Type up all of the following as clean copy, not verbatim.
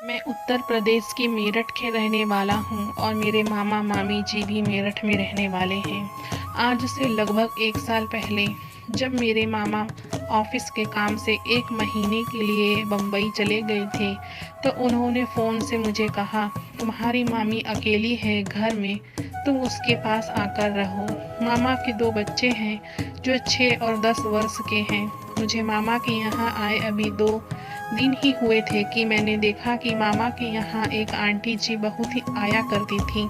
मैं उत्तर प्रदेश के मेरठ के रहने वाला हूँ और मेरे मामा मामी जी भी मेरठ में रहने वाले हैं। आज से लगभग 1 साल पहले जब मेरे मामा ऑफिस के काम से 1 महीने के लिए बम्बई चले गए थे, तो उन्होंने फ़ोन से मुझे कहा, तुम्हारी मामी अकेली है घर में, तुम उसके पास आकर रहो। मामा के 2 बच्चे हैं जो 6 और 10 वर्ष के हैं। मुझे मामा के यहाँ आए अभी 2 दिन ही हुए थे कि मैंने देखा कि मामा के यहाँ एक आंटी जी बहुत ही आया करती थी,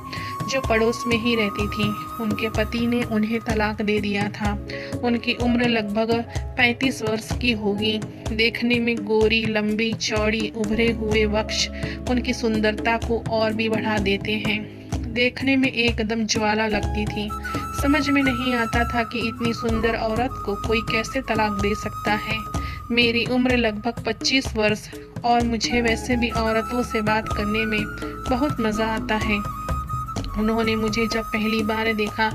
जो पड़ोस में ही रहती थी। उनके पति ने उन्हें तलाक दे दिया था। उनकी उम्र लगभग 35 वर्ष की होगी। देखने में गोरी, लंबी चौड़ी, उभरे हुए वक्ष उनकी सुंदरता को और भी बढ़ा देते हैं। देखने में एकदम ज्वाला लगती थी। समझ में नहीं आता था कि इतनी सुंदर औरत को कोई कैसे तलाक दे सकता है। मेरी उम्र लगभग 25 वर्ष और मुझे वैसे भी औरतों से बात करने में बहुत मज़ा आता है। उन्होंने मुझे जब पहली बार देखा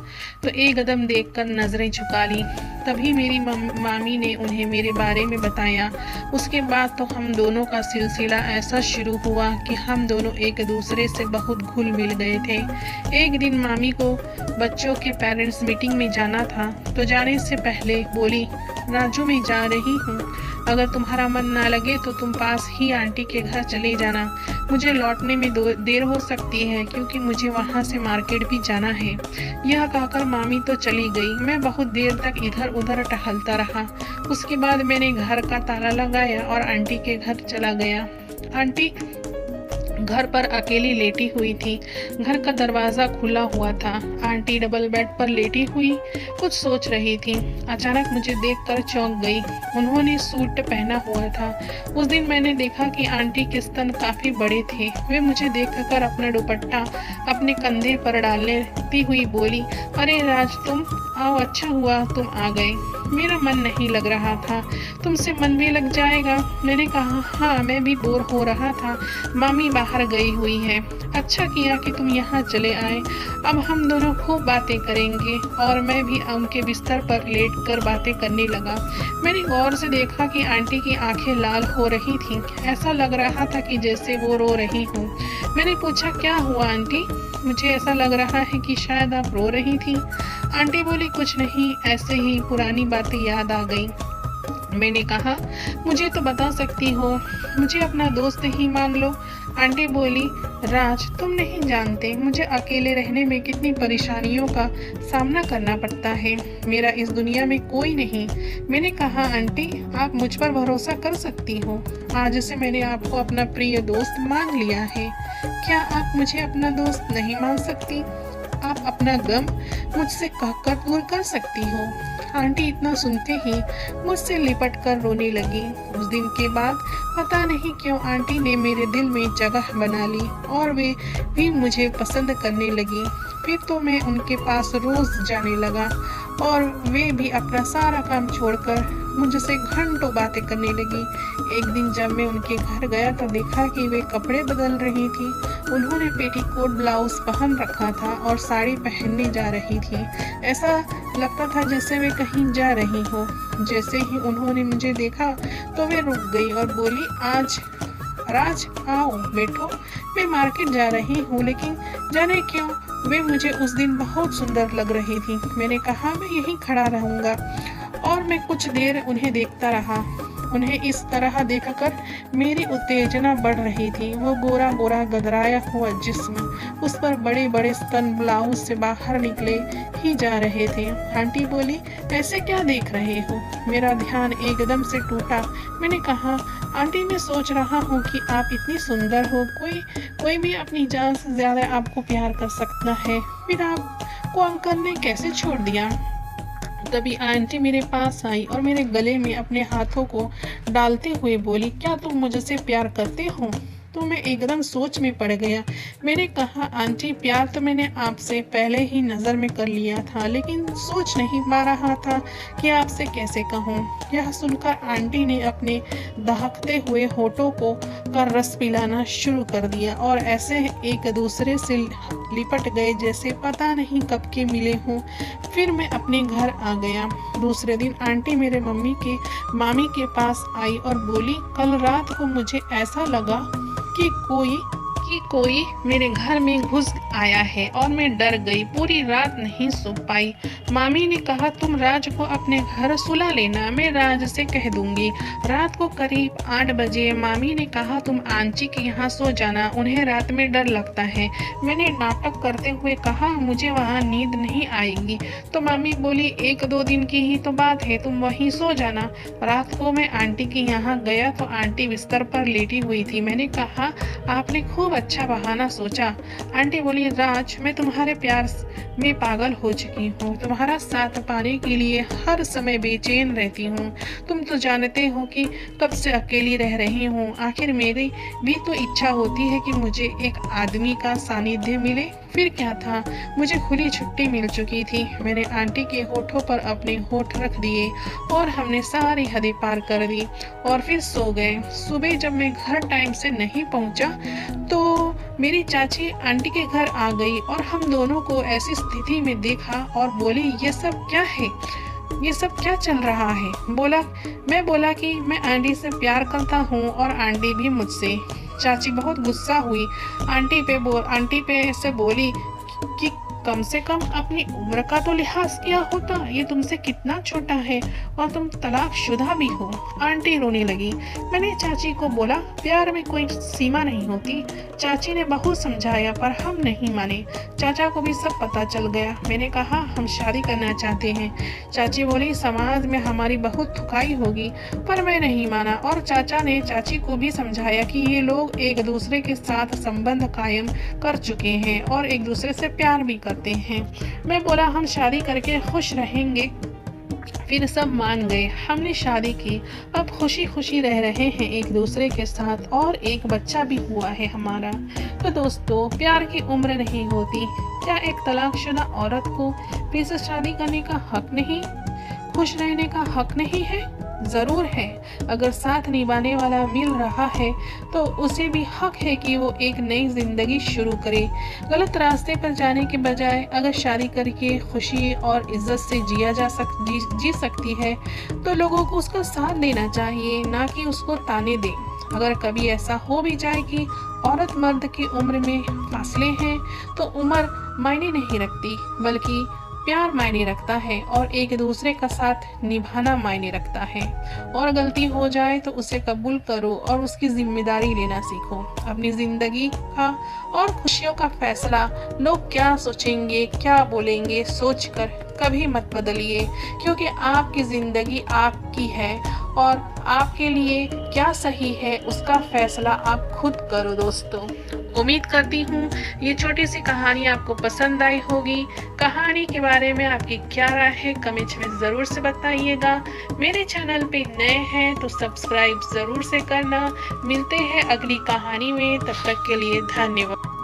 तो एकदम देखकर नज़रें झुका ली। तभी मेरी मामी ने उन्हें मेरे बारे में बताया। उसके बाद तो हम दोनों का सिलसिला ऐसा शुरू हुआ कि हम दोनों एक दूसरे से बहुत घुल मिल गए थे। एक दिन मामी को बच्चों के पेरेंट्स मीटिंग में जाना था, तो जाने से पहले बोली, राजू मैं जा रही हूँ, अगर तुम्हारा मन ना लगे तो तुम पास ही आंटी के घर चले जाना। मुझे लौटने में देर हो सकती है क्योंकि मुझे वहाँ से मार्केट भी जाना है। यह कहकर मामी तो चली गई। मैं बहुत देर तक इधर उधर टहलता रहा। उसके बाद मैंने घर का ताला लगाया और आंटी के घर चला गया। आंटी घर पर अकेली लेटी हुई थी। घर का दरवाज़ा खुला हुआ था। आंटी डबल बेड पर लेटी हुई कुछ सोच रही थी। अचानक मुझे देखकर चौंक गई। उन्होंने सूट पहना हुआ था। उस दिन मैंने देखा कि आंटी के स्तन काफ़ी बड़े थे। वे मुझे देखकर अपना दुपट्टा अपने कंधे पर डालती हुई बोली, अरे राज तुम आओ, अच्छा हुआ तुम आ गए। मेरा मन नहीं लग रहा था। तुमसे मन भी लग जाएगा। मैंने कहा, हाँ मैं भी बोर हो रहा था। मामी बाहर गई हुई है। अच्छा किया कि तुम यहाँ चले आए। अब हम दोनों खूब बातें करेंगे। और मैं भी उनके बिस्तर पर लेट कर बातें करने लगा। मैंने गौर से देखा कि आंटी की आंखें लाल हो रही थीं। ऐसा लग रहा था कि जैसे वो रो रही हूँ। मैंने पूछा, क्या हुआ आंटी? मुझे ऐसा लग रहा है कि शायद आप रो रही थी। आंटी बोली, कुछ नहीं, ऐसे ही पुरानी बातें याद आ गई। मैंने कहा, मुझे तो बता सकती हो, मुझे अपना दोस्त ही मान लो। आंटी बोली, राज तुम नहीं जानते मुझे अकेले रहने में कितनी परेशानियों का सामना करना पड़ता है। मेरा इस दुनिया में कोई नहीं। मैंने कहा, आंटी आप मुझ पर भरोसा कर सकती हो। आज से मैंने आपको अपना प्रिय दोस्त मान लिया है। क्या आप मुझे अपना दोस्त नहीं मान सकती? आप अपना गम मुझसे कहकर दूर कर सकती हो। आंटी इतना सुनते ही मुझसे लिपट कर रोने लगी। उस दिन के बाद पता नहीं क्यों आंटी ने मेरे दिल में जगह बना ली और वे भी मुझे पसंद करने लगी। फिर तो मैं उनके पास रोज जाने लगा और वे भी अपना सारा काम छोड़कर मुझसे घंटों बातें करने लगी। एक दिन जब मैं उनके घर गया तो देखा कि वे कपड़े बदल रही थी। उन्होंने पेटीकोट ब्लाउज पहन रखा था और साड़ी पहनने जा रही थी। ऐसा लगता था जैसे वे कहीं जा रही हो। जैसे ही उन्होंने मुझे देखा तो वे रुक गई और बोली, आज राज आओ बैठो, मैं मार्केट जा रही हूँ। लेकिन जाने क्यों वे मुझे उस दिन बहुत सुंदर लग रही थी। मैंने कहा, मैं यहीं खड़ा रहूँगा। और मैं कुछ देर उन्हें देखता रहा। उन्हें इस तरह देखकर मेरी उत्तेजना बढ़ रही थी। वो गोरा गोरा गदराया हुआ जिस्म, उस पर बड़े बड़े स्तन ब्लाउज से बाहर निकले ही जा रहे थे। आंटी बोली, ऐसे क्या देख रहे हो? मेरा ध्यान एकदम से टूटा। मैंने कहा, आंटी मैं सोच रहा हूँ कि आप इतनी सुंदर हो, कोई भी अपनी जान से ज्यादा आपको प्यार कर सकता है, फिर आपको अंकल ने कैसे छोड़ दिया? तभी आंटी मेरे पास आई और मेरे गले में अपने हाथों को डालते हुए बोली, क्या तुम मुझसे प्यार करते हो? तो मैं एकदम सोच में पड़ गया। मैंने कहा, आंटी प्यार तो मैंने आपसे पहले ही नज़र में कर लिया था, लेकिन सोच नहीं पा रहा था कि आपसे कैसे कहूँ। यह सुनकर आंटी ने अपने दहकते हुए होठों को का रस पिलाना शुरू कर दिया और ऐसे एक दूसरे से लिपट गए जैसे पता नहीं कब के मिले हों। फिर मैं अपने घर आ गया। दूसरे दिन आंटी मेरे मामी के पास आई और बोली, कल रात को मुझे ऐसा लगा कि कोई मेरे घर में घुस आया है और मैं डर गई, पूरी रात नहीं सो पाई। मामी ने कहा तुम राज को अपने घर सुला लेना, मैं राज से कह दूंगी। रात को करीब 8 बजे मामी ने कहा तुम आंची के यहाँ सो जाना, उन्हें रात में डर लगता है। मैंने नाटक करते हुए कहा मुझे वहाँ नींद नहीं आएगी, तो मामी बोली 1-2 दिन की ही तो बात है, तुम वहीं सो जाना। रात को मैं आंटी के यहाँ गया तो आंटी बिस्तर पर लेटी हुई थी। मैंने कहा आपने खूब अच्छा बहाना सोचा। आंटी बोली राज मैं तुम्हारे प्यार में पागल हो चुकी हूँ, तुम्हारा साथ पाने के लिए हर समय बेचैन रहती हूँ। तुम तो जानते हो कि कब से अकेली रह रही हूँ, आखिर मेरी भी तो इच्छा होती है कि मुझे एक आदमी का सानिध्य मिले। फिर क्या था, मुझे खुली छुट्टी मिल चुकी थी। मैंने आंटी के होठों पर अपने होठ रख दिए और हमने सारी हदें पार कर दी और फिर सो गए। सुबह जब मैं घर टाइम से नहीं पहुंचा तो मेरी चाची आंटी के घर आ गई और हम दोनों को ऐसी स्थिति में देखा और बोली ये सब क्या है, ये सब क्या चल रहा है। मैं बोला कि मैं आंटी से प्यार करता हूँ और आंटी भी मुझसे। चाची बहुत गुस्सा हुई, आंटी पे ऐसे बोली कि कम से कम अपनी उम्र का तो लिहाज किया होता, ये तुमसे कितना छोटा है और तुम तलाकशुदा भी हो। आंटी रोने लगी। मैंने चाची को बोला प्यार में कोई सीमा नहीं होती। चाची ने बहुत समझाया पर हम नहीं माने। चाचा को भी सब पता चल गया। मैंने कहा हम शादी करना चाहते हैं। चाची बोली समाज में हमारी बहुत थुकाई होगी, पर मैं नहीं माना और चाचा ने चाची को भी समझाया कि ये लोग एक दूसरे के साथ संबंध कायम कर चुके हैं और एक दूसरे से प्यार भी करते हैं। मैं बोला हम शादी करके खुश रहेंगे। फिर सब मान गए, हमने शादी की, अब खुशी खुशी रह रहे हैं एक दूसरे के साथ और एक बच्चा भी हुआ है हमारा। तो दोस्तों प्यार की उम्र नहीं होती। क्या एक तलाकशुदा औरत को फिर से शादी करने का हक नहीं, खुश रहने का हक नहीं है? जरूर है। अगर साथ निभाने वाला मिल रहा है तो उसे भी हक है कि वो एक नई जिंदगी शुरू करे। गलत रास्ते पर जाने के बजाय अगर शादी करके खुशी और इज्जत से जी सकती है तो लोगों को उसका साथ देना चाहिए, ना कि उसको ताने दें। अगर कभी ऐसा हो भी जाए कि औरत मर्द की उम्र में फासले हैं तो उम्र मायने नहीं रखती, बल्कि प्यार मायने रखता है और एक दूसरे का साथ निभाना मायने रखता है। और गलती हो जाए तो उसे कबूल करो और उसकी जिम्मेदारी लेना सीखो। अपनी जिंदगी का और खुशियों का फैसला लोग क्या सोचेंगे क्या बोलेंगे सोचकर कभी मत बदलिए, क्योंकि आपकी जिंदगी आपकी है और आपके लिए क्या सही है उसका फैसला आप खुद करो। दोस्तों उम्मीद करती हूँ ये छोटी सी कहानी आपको पसंद आई होगी। कहानी के बारे में आपकी क्या राय है कमेंट में ज़रूर से बताइएगा। मेरे चैनल पे नए हैं तो सब्सक्राइब ज़रूर से करना। मिलते हैं अगली कहानी में, तब तक के लिए धन्यवाद।